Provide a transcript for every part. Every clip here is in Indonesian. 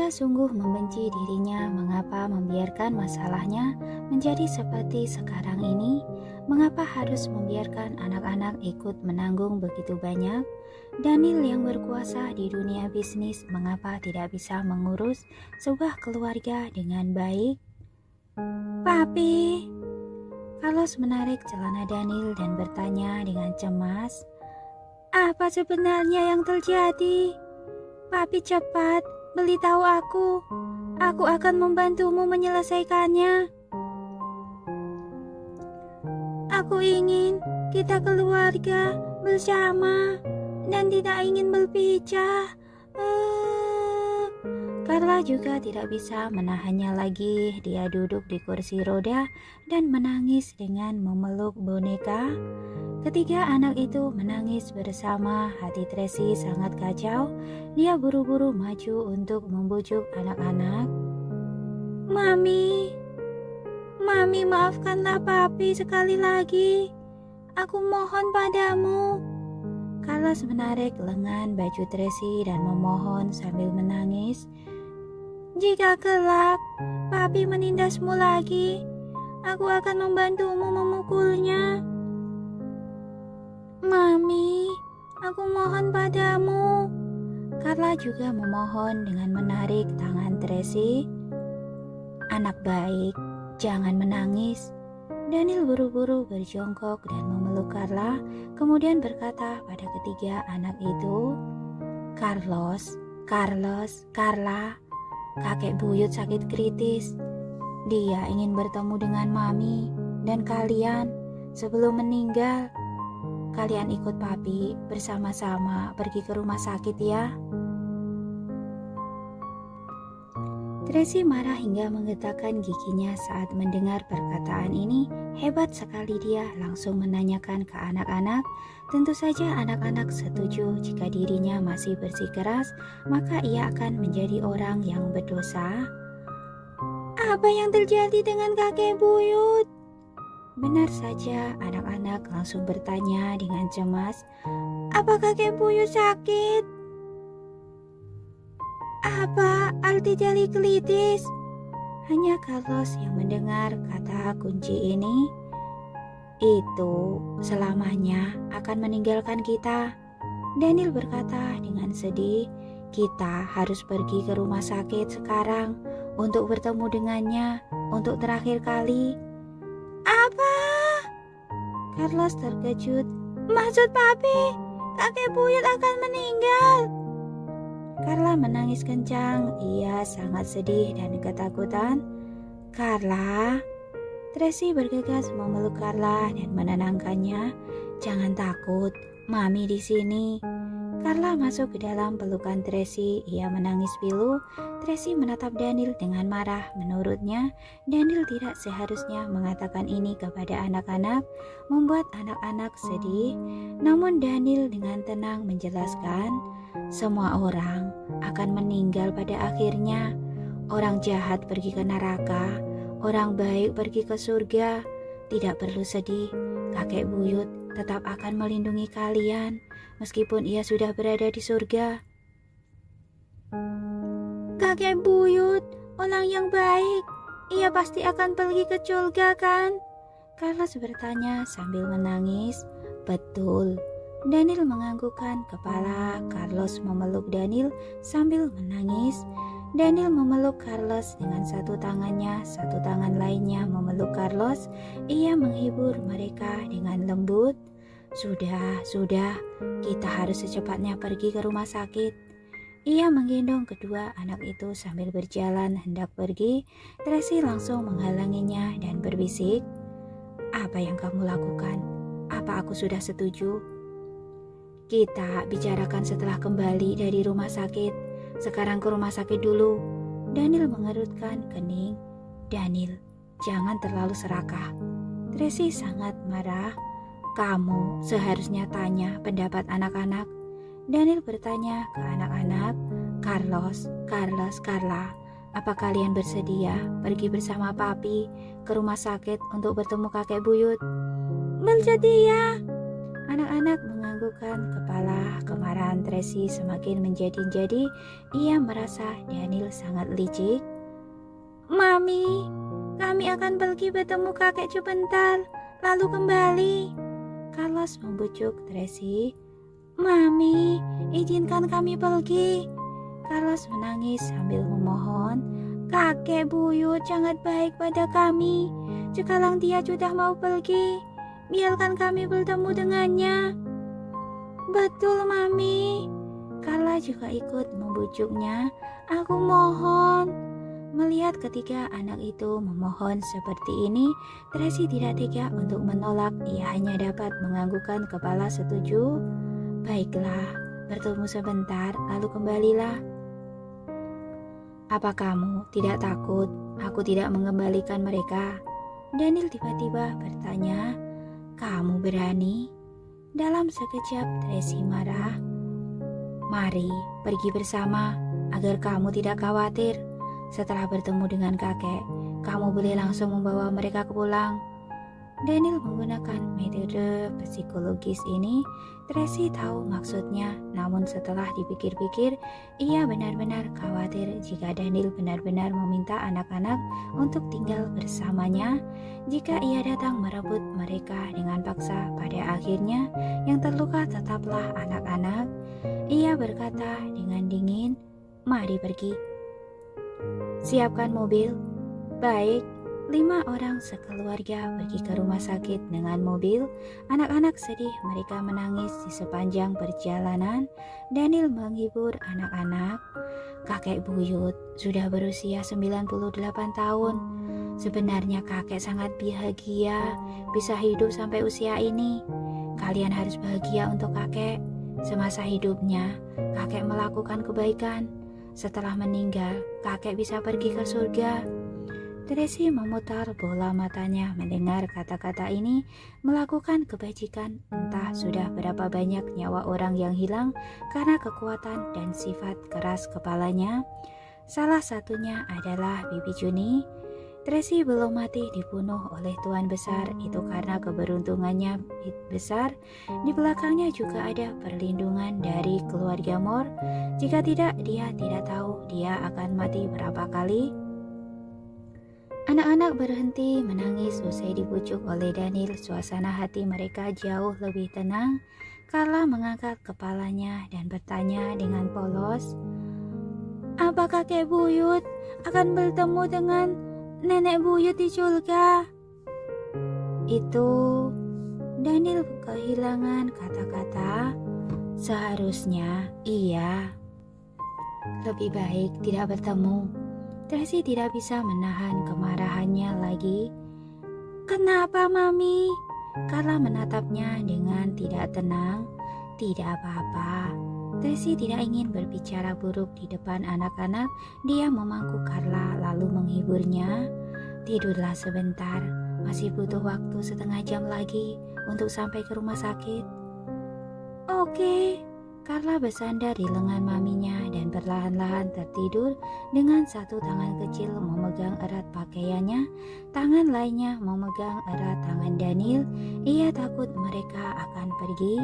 Dia sungguh membenci dirinya mengapa membiarkan masalahnya menjadi seperti sekarang ini, mengapa harus membiarkan anak-anak ikut menanggung begitu banyak. Daniel yang berkuasa di dunia bisnis mengapa tidak bisa mengurus sebuah keluarga dengan baik. Papi, Carlos menarik celana Daniel dan bertanya dengan cemas, apa sebenarnya yang terjadi? Papi cepat, beritahu aku. Aku akan membantumu menyelesaikannya. Aku ingin kita keluarga bersama dan tidak ingin berpisah. Carla juga tidak bisa menahannya lagi. Dia duduk di kursi roda dan menangis dengan memeluk boneka. Ketika anak itu menangis bersama, hati Tracy sangat kacau. Dia buru-buru maju untuk membujuk anak-anak. Mami maafkanlah papi sekali lagi. Aku mohon padamu. Carlos menarik lengan baju Tracy dan memohon sambil menangis. Jika kelak papi menindasmu lagi, aku akan membantumu memukulnya. Mami, aku mohon padamu. Carla juga memohon dengan menarik tangan Tracy. Anak baik, jangan menangis. Daniel buru-buru berjongkok dan memeluk Carla, kemudian berkata pada ketiga anak itu, Carlos, Carla, kakek buyut sakit kritis. Dia ingin bertemu dengan mami dan kalian sebelum meninggal. Kalian ikut papi bersama-sama pergi ke rumah sakit ya. Tracy marah hingga menggetakkan giginya saat mendengar perkataan ini. Hebat sekali dia, langsung menanyakan ke anak-anak. Tentu saja anak-anak setuju jika dirinya masih bersikeras, maka ia akan menjadi orang yang berdosa. Apa yang terjadi dengan kakek buyut? Benar saja, anak-anak langsung bertanya dengan cemas, apa kakek buyut sakit? Apa arti jari kelitis? Hanya Carlos yang mendengar kata kunci ini. Itu selamanya akan meninggalkan kita. Daniel berkata dengan sedih, kita harus pergi ke rumah sakit sekarang untuk bertemu dengannya untuk terakhir kali. Apa? Carlos terkejut. Maksud papi, kakek buyut akan meninggal. Carla menangis kencang. Ia sangat sedih dan ketakutan. Carla, Tracy bergegas memeluk Carla dan menenangkannya. Jangan takut, mami di sini. Carla masuk ke dalam pelukan Tracy. Ia menangis pilu. Tracy menatap Daniel dengan marah. Menurutnya, Daniel tidak seharusnya mengatakan ini kepada anak-anak, membuat anak-anak sedih. Namun Daniel dengan tenang menjelaskan, semua orang akan meninggal pada akhirnya. Orang jahat pergi ke neraka, orang baik pergi ke surga. Tidak perlu sedih, kakek buyut tetap akan melindungi kalian meskipun ia sudah berada di surga. Kakek buyut, orang yang baik, ia pasti akan pergi ke surga kan? Carlos bertanya sambil menangis. Betul. Daniel menganggukkan kepala. Carlos memeluk Daniel sambil menangis. Daniel memeluk Carlos dengan satu tangannya, satu tangan lainnya memeluk Carlos. Ia menghibur mereka dengan lembut. Sudah, kita harus secepatnya pergi ke rumah sakit. Ia menggendong kedua anak itu sambil berjalan hendak pergi. Tracy langsung menghalanginya dan berbisik, apa yang kamu lakukan? Apa aku sudah setuju? Kita bicarakan setelah kembali dari rumah sakit. Sekarang ke rumah sakit dulu. Daniel mengerutkan kening. Daniel, jangan terlalu serakah. Tracy sangat marah. Kamu seharusnya tanya pendapat anak-anak. Daniel bertanya ke anak-anak, Carlos, Carla, apa kalian bersedia pergi bersama papi ke rumah sakit untuk bertemu kakek buyut? Bersedia. Anak-anak mengangguk menganggukkan kepala. Kemarahan Tracy semakin menjadi-jadi. Ia merasa Daniel sangat licik. Mami, kami akan pergi bertemu kakek sebentar, lalu kembali. Carlos membujuk Tracy. Mami, izinkan kami pergi. Carlos menangis sambil memohon. Kakek buyut sangat baik pada kami. Sekarang dia sudah mau pergi. Biarkan kami bertemu dengannya. Betul, Mami. Carla juga ikut membujuknya. Aku mohon. Melihat ketiga anak itu memohon seperti ini, Tracy tidak tega untuk menolak. Ia hanya dapat menganggukkan kepala setuju. Baiklah, bertemu sebentar, lalu kembalilah. Apa kamu tidak takut aku tidak mengembalikan mereka? Daniel tiba-tiba bertanya. Kamu berani? Dalam sekejap Tracy marah. Mari pergi bersama agar kamu tidak khawatir. Setelah bertemu dengan kakek, kamu boleh langsung membawa mereka ke pulang. Daniel menggunakan metode psikologis ini. Tracy tahu maksudnya, namun setelah dipikir-pikir, ia benar-benar khawatir jika Daniel benar-benar meminta anak-anak untuk tinggal bersamanya. Jika ia datang merebut mereka dengan paksa, pada akhirnya yang terluka tetaplah anak-anak. Ia berkata dengan dingin, "Mari pergi. Siapkan mobil." Baik. 5 orang sekeluarga pergi ke rumah sakit dengan mobil. Anak-anak sedih, mereka menangis di sepanjang perjalanan. Daniel menghibur anak-anak. Kakek buyut sudah berusia 98 tahun. Sebenarnya kakek sangat bahagia bisa hidup sampai usia ini. Kalian harus bahagia untuk kakek. Semasa hidupnya, kakek melakukan kebaikan. Setelah meninggal, kakek bisa pergi ke surga. Tracy memutar bola matanya mendengar kata-kata ini. Melakukan kebajikan, entah sudah berapa banyak nyawa orang yang hilang karena kekuatan dan sifat keras kepalanya. Salah satunya adalah Bibi Juni. Tracy belum mati dibunuh oleh Tuan Besar, itu karena keberuntungannya besar. Di belakangnya juga ada perlindungan dari keluarga Moore. Jika tidak, dia tidak tahu dia akan mati berapa kali. Anak-anak berhenti menangis usai dibujuk oleh Daniel. Suasana hati mereka jauh lebih tenang. Carla mengangkat kepalanya dan bertanya dengan polos, "Apa kakek buyut akan bertemu dengan nenek buyut di surga?" Itu Daniel kehilangan kata-kata. Seharusnya iya. Lebih baik tidak bertemu. Tracy tidak bisa menahan kemarahannya lagi. Kenapa, Mami? Carla menatapnya dengan tidak tenang. Tidak apa-apa. Tracy tidak ingin berbicara buruk di depan anak-anak. Dia memangku Carla lalu menghiburnya. Tidurlah sebentar. Masih butuh waktu setengah jam lagi untuk sampai ke rumah sakit. Oke. Carla bersandar di lengan maminya dan perlahan-lahan tertidur. Dengan satu tangan kecil memegang erat pakaiannya, tangan lainnya memegang erat tangan Daniel. Ia takut mereka akan pergi.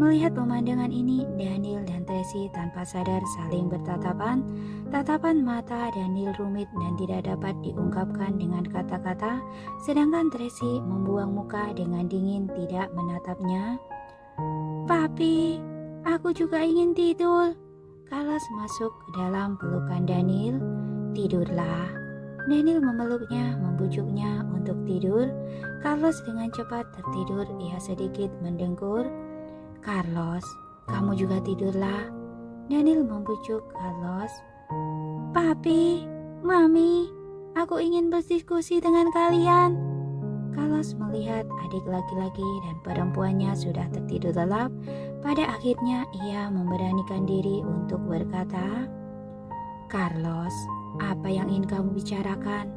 Melihat pemandangan ini, Daniel dan Tracy tanpa sadar saling bertatapan. Tatapan mata Daniel rumit dan tidak dapat diungkapkan dengan kata-kata, sedangkan Tracy membuang muka dengan dingin tidak menatapnya. Papi, aku juga ingin tidur. Carlos masuk ke dalam pelukan Daniel. Tidurlah. Daniel memeluknya, membujuknya untuk tidur. Carlos dengan cepat tertidur. Ia sedikit mendengkur. Carlos, kamu juga tidurlah. Daniel membujuk Carlos. Papi, Mami, aku ingin berdiskusi dengan kalian. Carlos melihat adik laki-laki dan perempuannya sudah tertidur lelap. Pada akhirnya ia memberanikan diri untuk berkata, Carlos, apa yang ingin kamu bicarakan?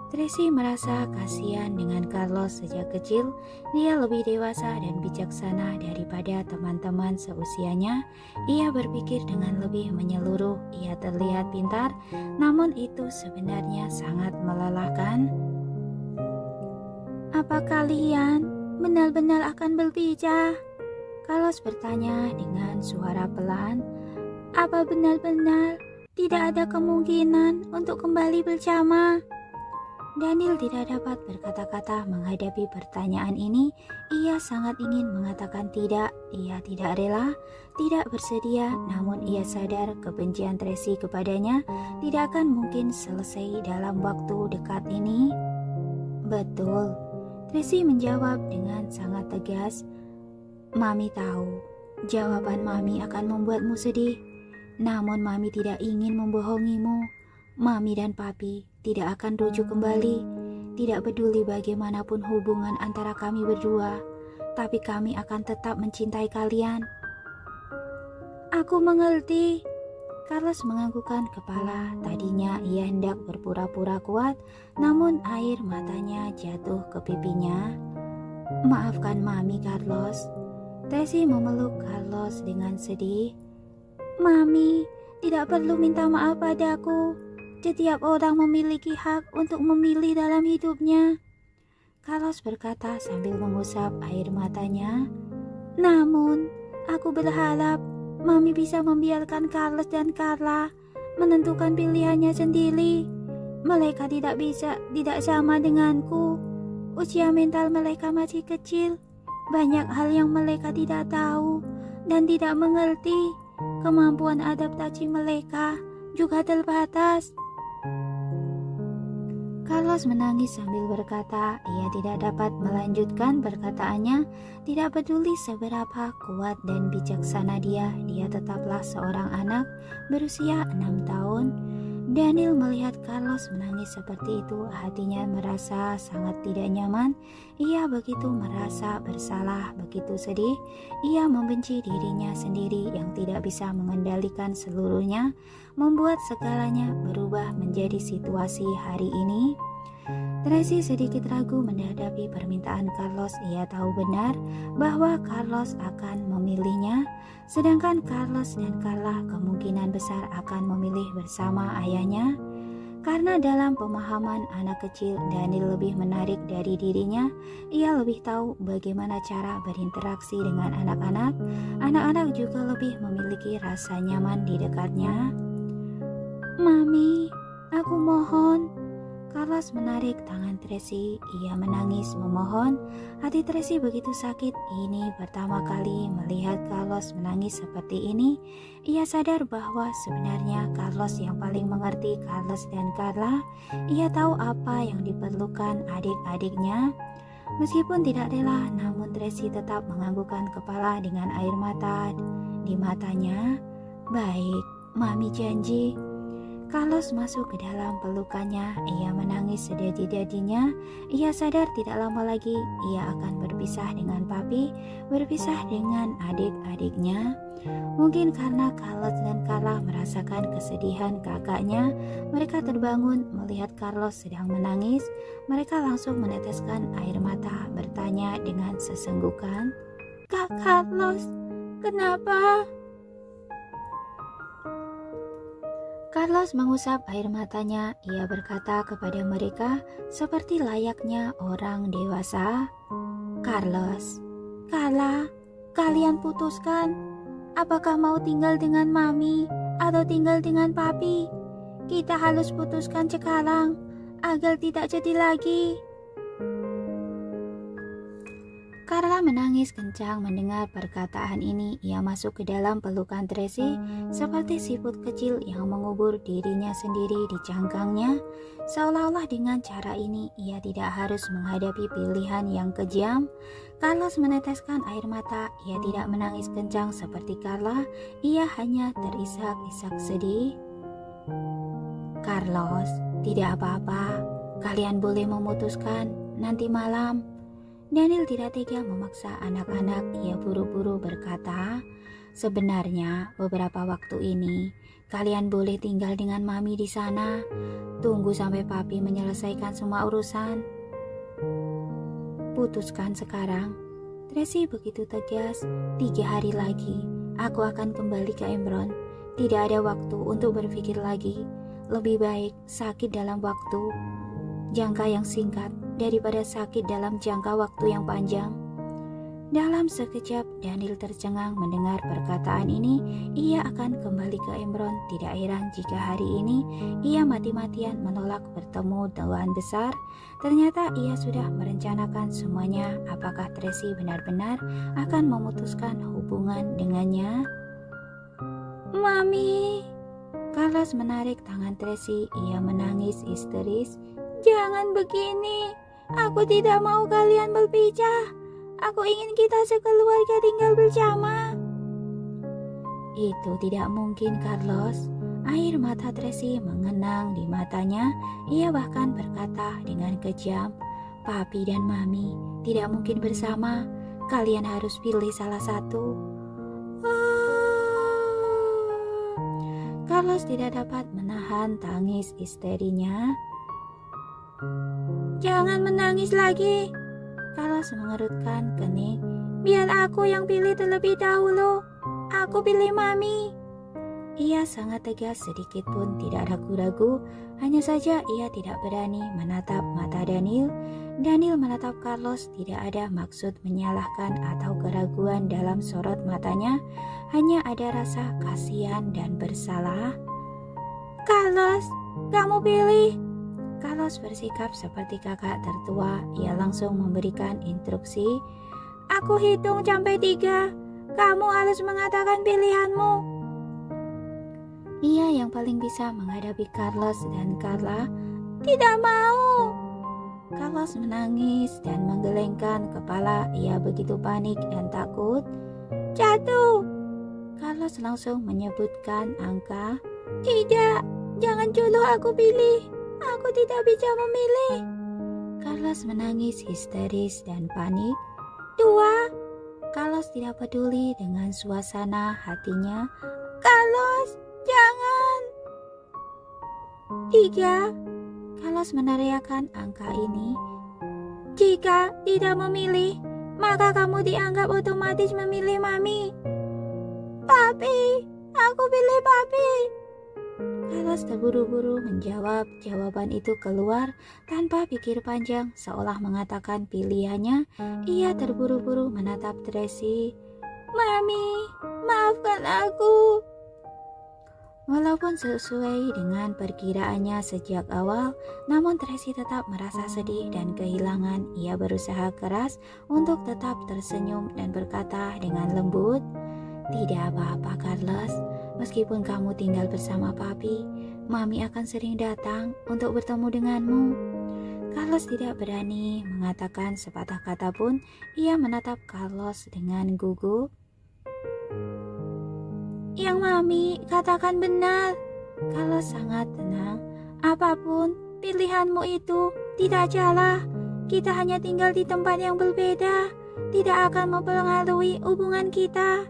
Tracy merasa kasihan dengan Carlos sejak kecil. Dia lebih dewasa dan bijaksana daripada teman-teman seusianya. Ia berpikir dengan lebih menyeluruh. Ia terlihat pintar, namun itu sebenarnya sangat melelahkan. Apa kalian benar-benar akan berpijak? Carlos bertanya dengan suara pelan, "Apa benar-benar tidak ada kemungkinan untuk kembali bersama?" Daniel tidak dapat berkata-kata menghadapi pertanyaan ini. Ia sangat ingin mengatakan tidak. Ia tidak rela, tidak bersedia, namun ia sadar kebencian Tracy kepadanya tidak akan mungkin selesai dalam waktu dekat ini. "Betul," Tracy menjawab dengan sangat tegas. "Mami tahu, jawaban Mami akan membuatmu sedih. Namun Mami tidak ingin membohongimu. Mami dan Papi tidak akan rujuk kembali. Tidak peduli bagaimanapun hubungan antara kami berdua, tapi kami akan tetap mencintai kalian." "Aku mengerti." Carlos menganggukkan kepala. Tadinya ia hendak berpura-pura kuat, namun air matanya jatuh ke pipinya. "Maafkan Mami, Carlos." Tracy memeluk Carlos dengan sedih. "Mami tidak perlu minta maaf padaku. Setiap orang memiliki hak untuk memilih dalam hidupnya," Carlos berkata sambil mengusap air matanya. "Namun, aku berharap Mami bisa membiarkan Carlos dan Carla menentukan pilihannya sendiri. Mereka tidak sama denganku. Usia mental mereka masih kecil. Banyak hal yang mereka tidak tahu dan tidak mengerti. Kemampuan adaptasi mereka juga terbatas." Carlos menangis sambil berkata ia tidak dapat melanjutkan perkataannya. Tidak peduli seberapa kuat dan bijaksana dia tetaplah seorang anak berusia 6 tahun. Daniel melihat Carlos menangis seperti itu, hatinya merasa sangat tidak nyaman. Ia begitu merasa bersalah, begitu sedih. Ia membenci dirinya sendiri yang tidak bisa mengendalikan seluruhnya, membuat segalanya berubah menjadi situasi hari ini. Tracy sedikit ragu menghadapi permintaan Carlos. Ia tahu benar bahwa Carlos akan memilihnya, sedangkan Carlos dan Carla kemungkinan besar akan memilih bersama ayahnya. Karena dalam pemahaman anak kecil, Daniel lebih menarik dari dirinya. Ia lebih tahu bagaimana cara berinteraksi dengan anak-anak. Anak-anak juga lebih memiliki rasa nyaman di dekatnya. "Mami, aku mohon." Carlos menarik tangan Tracy. Ia menangis memohon. Hati Tracy begitu sakit. Ini pertama kali melihat Carlos menangis seperti ini. Ia sadar bahwa sebenarnya Carlos yang paling mengerti Carlos dan Carla. Ia tahu apa yang diperlukan adik-adiknya. Meskipun tidak rela, namun Tracy tetap menganggukkan kepala dengan air mata di matanya. "Baik, Mami janji." Carlos masuk ke dalam pelukannya. Ia menangis sedadi-dadinya. Ia sadar tidak lama lagi ia akan berpisah dengan Papi, berpisah dengan adik-adiknya. Mungkin karena Carlos dan Carla merasakan kesedihan kakaknya, mereka terbangun melihat Carlos sedang menangis. Mereka langsung meneteskan air mata, bertanya dengan sesenggukan, "Kak Carlos, kenapa?" Carlos mengusap air matanya. Ia berkata kepada mereka seperti layaknya orang dewasa, "Carlos, Carla, kalian putuskan. Apakah mau tinggal dengan Mami atau tinggal dengan Papi? Kita harus putuskan sekarang agar tidak jadi lagi." Carla menangis kencang mendengar perkataan ini. Ia masuk ke dalam pelukan Tracy seperti siput kecil yang mengubur dirinya sendiri di cangkangnya. Seolah-olah dengan cara ini ia tidak harus menghadapi pilihan yang kejam. Carlos meneteskan air mata. Ia tidak menangis kencang seperti Carla. Ia hanya terisak-isak sedih. "Carlos, tidak apa-apa. Kalian boleh memutuskan nanti malam." Daniel tidak tega memaksa anak-anak. Ia buru-buru berkata, "Sebenarnya beberapa waktu ini kalian boleh tinggal dengan Mami di sana. Tunggu sampai Papi menyelesaikan semua urusan. Putuskan sekarang." Tracy begitu tegas. 3 hari lagi aku akan kembali ke Embron. Tidak ada waktu untuk berpikir lagi. Lebih baik sakit dalam waktu jangka yang singkat daripada sakit dalam jangka waktu yang panjang. Dalam sekejap Daniel tercengang mendengar perkataan ini. Ia akan kembali ke Emron. Tidak heran jika hari ini ia mati-matian menolak bertemu Tuan Besar. Ternyata ia sudah merencanakan semuanya. Apakah Tracy benar-benar akan memutuskan hubungan dengannya? Mami, Carlos menarik tangan Tracy. Ia menangis histeris. Jangan begini. Aku tidak mau kalian berpisah. Aku ingin kita sekeluarga tinggal bersama. Itu tidak mungkin, Carlos. Air mata Tracy mengenang di matanya. Ia bahkan berkata dengan kejam, Papi dan Mami tidak mungkin bersama. Kalian harus pilih salah satu. Carlos tidak dapat menahan tangis histerinya. Jangan menangis lagi. Carlos mengerutkan kening. Biar aku yang pilih terlebih dahulu. Aku pilih Mami. Ia sangat tegas, sedikit pun tidak ragu-ragu. Hanya saja ia tidak berani menatap mata Daniel. Daniel menatap Carlos, tidak ada maksud menyalahkan atau keraguan dalam sorot matanya. Hanya ada rasa kasihan dan bersalah. Carlos, kamu pilih. Carlos bersikap seperti kakak tertua. Ia langsung memberikan instruksi. Aku hitung sampai 3. Kamu harus mengatakan pilihanmu. Ia yang paling bisa menghadapi Carlos dan Carla tidak mau. Carlos menangis dan menggelengkan kepala. Ia begitu panik dan takut. Jatuh. Carlos langsung menyebutkan angka. Tidak, jangan dulu aku pilih. Aku tidak bisa memilih. Carlos menangis histeris dan panik. 2. Carlos tidak peduli dengan suasana hatinya. Carlos, jangan. 3. Carlos meneriakkan angka ini. Jika tidak memilih, maka kamu dianggap otomatis memilih Mami. Papi, aku pilih Papi. Carlos terburu-buru menjawab. Jawaban itu keluar tanpa pikir panjang, seolah mengatakan pilihannya. Ia terburu-buru menatap Tracy. Mami, maafkan aku. Walaupun sesuai dengan perkiraannya sejak awal, namun Tracy tetap merasa sedih dan kehilangan. Ia berusaha keras untuk tetap tersenyum dan berkata dengan lembut, tidak apa-apa Carlos, meskipun kamu tinggal bersama Papi, Mami akan sering datang untuk bertemu denganmu. Carlos tidak berani mengatakan sepatah kata pun. Ia menatap Carlos dengan gugup. Yang Mami katakan benar. Carlos sangat tenang. Apapun pilihanmu itu tidak salah. Kita hanya tinggal di tempat yang berbeda. Tidak akan mempengaruhi hubungan kita.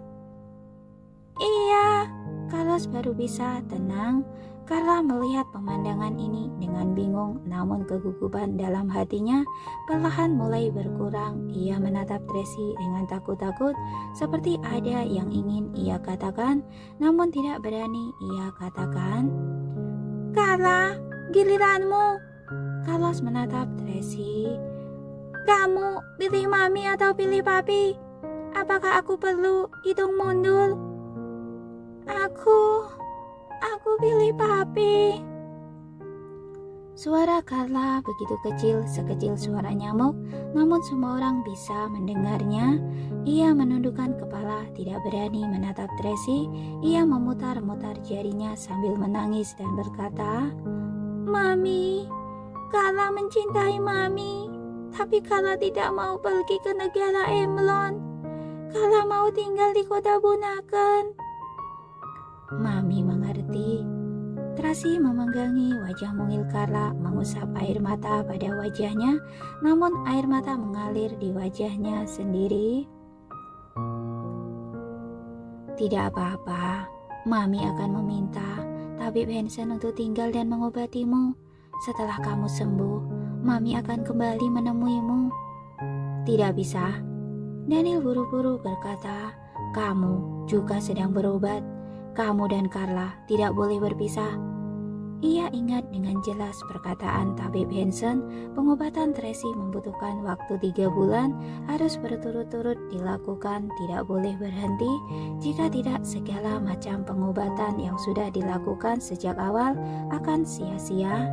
Iya, Carlos baru bisa tenang. Carla melihat pemandangan ini dengan bingung, namun kegugupan dalam hatinya perlahan mulai berkurang. Ia menatap Tracy dengan takut-takut, seperti ada yang ingin ia katakan, namun tidak berani ia katakan. Carla, giliranmu. Carlos menatap Tracy. Kamu pilih Mami atau pilih Papi? Apakah aku perlu hitung mundur? Aku pilih Papi. Suara Carla begitu kecil, sekecil suara nyamuk, namun semua orang bisa mendengarnya. Ia menundukkan kepala, tidak berani menatap Tracy. Ia memutar-mutar jarinya sambil menangis dan berkata, Mami, Carla mencintai Mami, tapi Carla tidak mau pergi ke negara Emlon. Carla mau tinggal di kota Bunaken. Mami mengerti. Tracy memenggangi wajah mungil Carla, mengusap air mata pada wajahnya, namun air mata mengalir di wajahnya sendiri. Tidak apa-apa, Mami akan meminta tabib Hansen untuk tinggal dan mengobatimu. Setelah kamu sembuh, Mami akan kembali menemuimu. Tidak bisa. Daniel buru-buru berkata, kamu juga sedang berobat. Kamu dan Carla tidak boleh berpisah. Ia ingat dengan jelas perkataan tabib Hansen, pengobatan Tracy membutuhkan waktu 3 bulan, harus berturut-turut dilakukan, tidak boleh berhenti. Jika tidak, segala macam pengobatan yang sudah dilakukan sejak awal akan sia-sia.